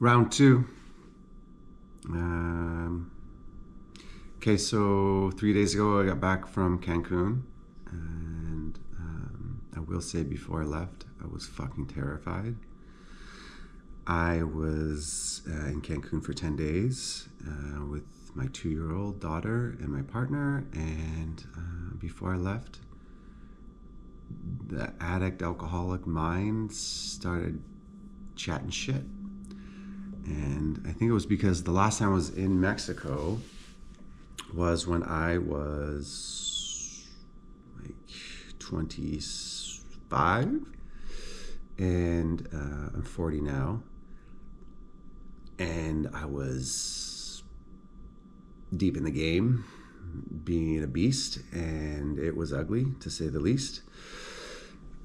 Round two. Okay, so 3 days ago I got back from Cancun, and I will say before I left, I was fucking terrified. I was in Cancun for 10 days with my 2-year-old daughter and my partner, and before I left, the addict alcoholic mind started chatting shit. And I think it was because the last time I was in Mexico was when I was like 25, and I'm 40 now, and I was deep in the game, being a beast, and it was ugly to say the least.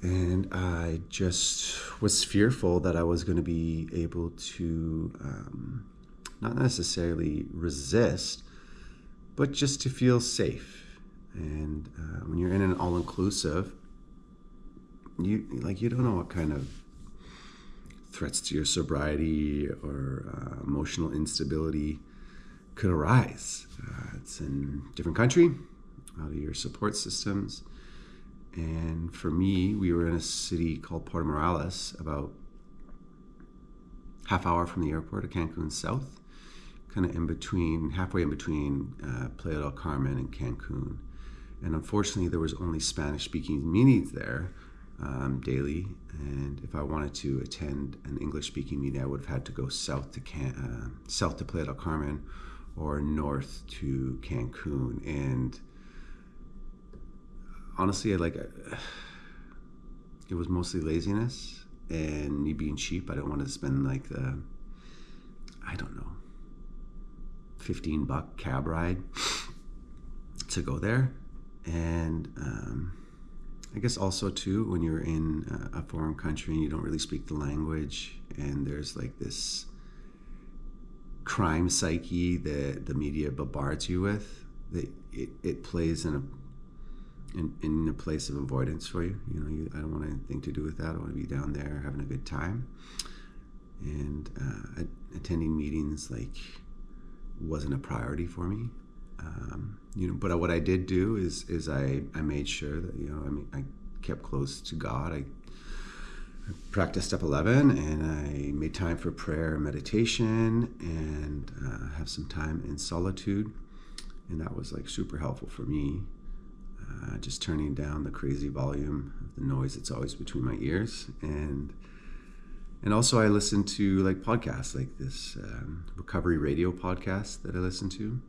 And I just was fearful that I was going to be able to not necessarily resist, but just to feel safe. And when you're in an all-inclusive, you don't know what kind of threats to your sobriety or emotional instability could arise. It's in a different country, out of your support systems. And for me, we were in a city called Puerto Morales, about half hour from the airport of Cancun South, kind of halfway in between Playa del Carmen and Cancun. And unfortunately, there was only Spanish-speaking meetings there daily. And if I wanted to attend an English-speaking meeting, I would have had to go south to Playa del Carmen or north to Cancun. And honestly, it was mostly laziness and me being cheap. I didn't want to spend like the, I don't know, $15 cab ride to go there. And I guess also too, when you're in a foreign country and you don't really speak the language, and there's like this crime psyche that the media bombards you with, that it plays in a place of avoidance for you. I don't want anything to do with that. I want to be down there having a good time. And attending meetings wasn't a priority for me. But what I did do is I made sure that I kept close to God. I practiced step 11, and I made time for prayer and meditation, and have some time in solitude, and that was super helpful for me. Just turning down the crazy volume of the noise that's always between my ears, and also I listen to podcasts like this recovery radio podcast that I listen to.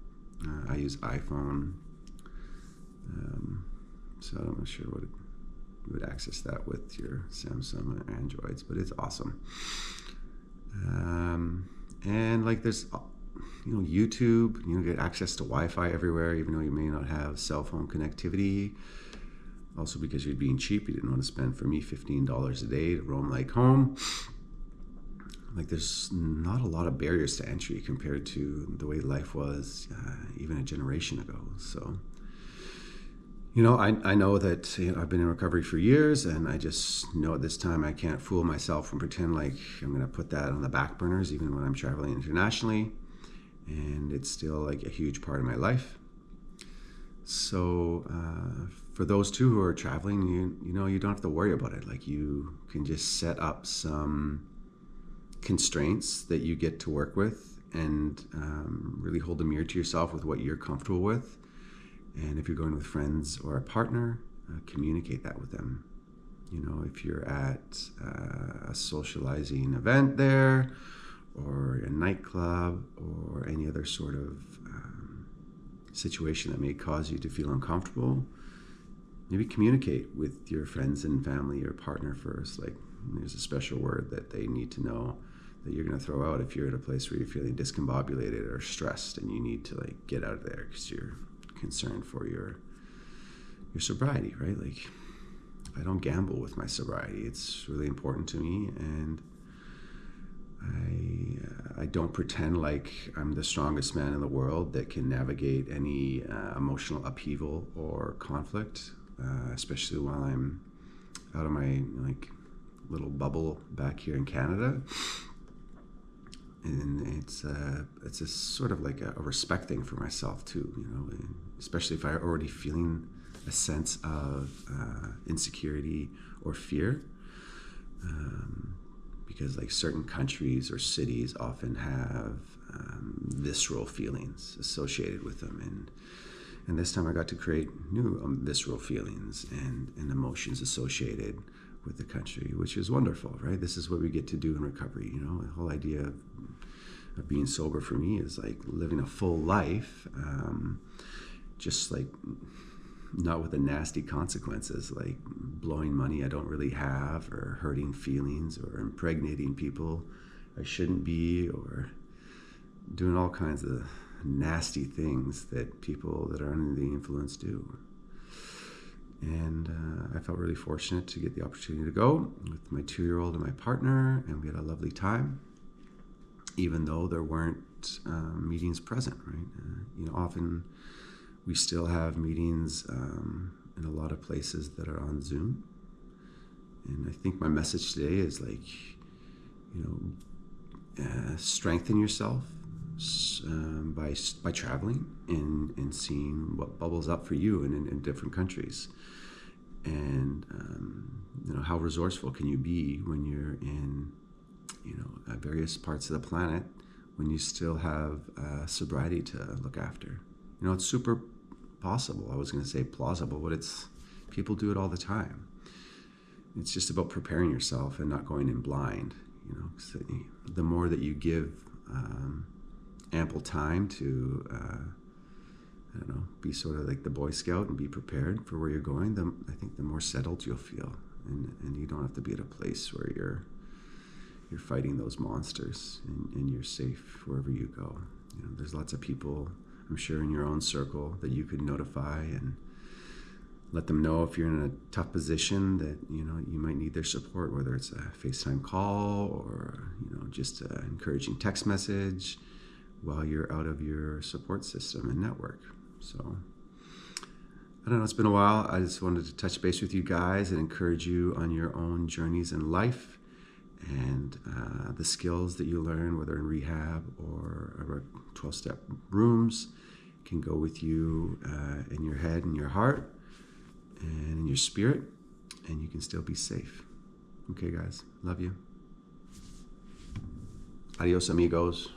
I use iPhone, so I'm not sure you would access that with your Samsung or Androids, but it's awesome. And there's YouTube, get access to Wi-Fi everywhere, even though you may not have cell phone connectivity. Also, because you're being cheap, you didn't want to spend, for me, $15 a day to roam home. There's not a lot of barriers to entry compared to the way life was even a generation ago. So, I know that I've been in recovery for years, and I just know at this time I can't fool myself and pretend like I'm going to put that on the back burners, even when I'm traveling internationally. And it's still a huge part of my life. So for those two who are traveling, you don't have to worry about it. You can just set up some constraints that you get to work with, and really hold a mirror to yourself with what you're comfortable with. And if you're going with friends or a partner, communicate that with them. If you're at a socializing event there, or a nightclub, or any other sort of situation that may cause you to feel uncomfortable, maybe communicate with your friends and family or partner first. There's a special word that they need to know that you're going to throw out if you're at a place where you're feeling discombobulated or stressed, and you need to get out of there because you're concerned for your sobriety, right? I don't gamble with my sobriety. It's really important to me, and I don't pretend like I'm the strongest man in the world that can navigate any emotional upheaval or conflict, especially while I'm out of my little bubble back here in Canada. and it's a sort of like a respect thing for myself too, you know, and especially if I'm already feeling a sense of insecurity or fear, because like certain countries or cities often have visceral feelings associated with them, and this time I got to create new visceral feelings and emotions associated with the country, which is wonderful, right? This is what we get to do in recovery. You know, the whole idea of being sober for me is like living a full life, just like not with the nasty consequences like blowing money I don't really have, or hurting feelings, or impregnating people I shouldn't be, or doing all kinds of nasty things that people that are under the influence do. And I felt really fortunate to get the opportunity to go with my 2-year-old and my partner, and we had a lovely time, even though there weren't meetings present, right? You know, often we still have meetings in a lot of places that are on Zoom. And I think my message today is like, you know, strengthen yourself by traveling and seeing what bubbles up for you in different countries. And, you know, how resourceful can you be when you're in, you know, various parts of the planet when you still have sobriety to look after. You know, it's super possible. I was going to say plausible, but people do it all the time. It's just about preparing yourself and not going in blind. You know, 'cause the more that you give ample time to, I don't know, be sort of like the Boy Scout and be prepared for where you're going, I think the more settled you'll feel, and you don't have to be at a place where you're fighting those monsters, and you're safe wherever you go. You know, there's lots of people, I'm sure, in your own circle that you could notify and let them know if you're in a tough position that, you know, you might need their support, whether it's a FaceTime call or, you know, just an encouraging text message while you're out of your support system and network. So I don't know, it's been a while. I just wanted to touch base with you guys and encourage you on your own journeys in life, and the skills that you learn, whether in rehab or 12-step rooms, can go with you in your head and your heart and in your spirit, and you can still be safe. Okay, guys, love you. Adios, amigos.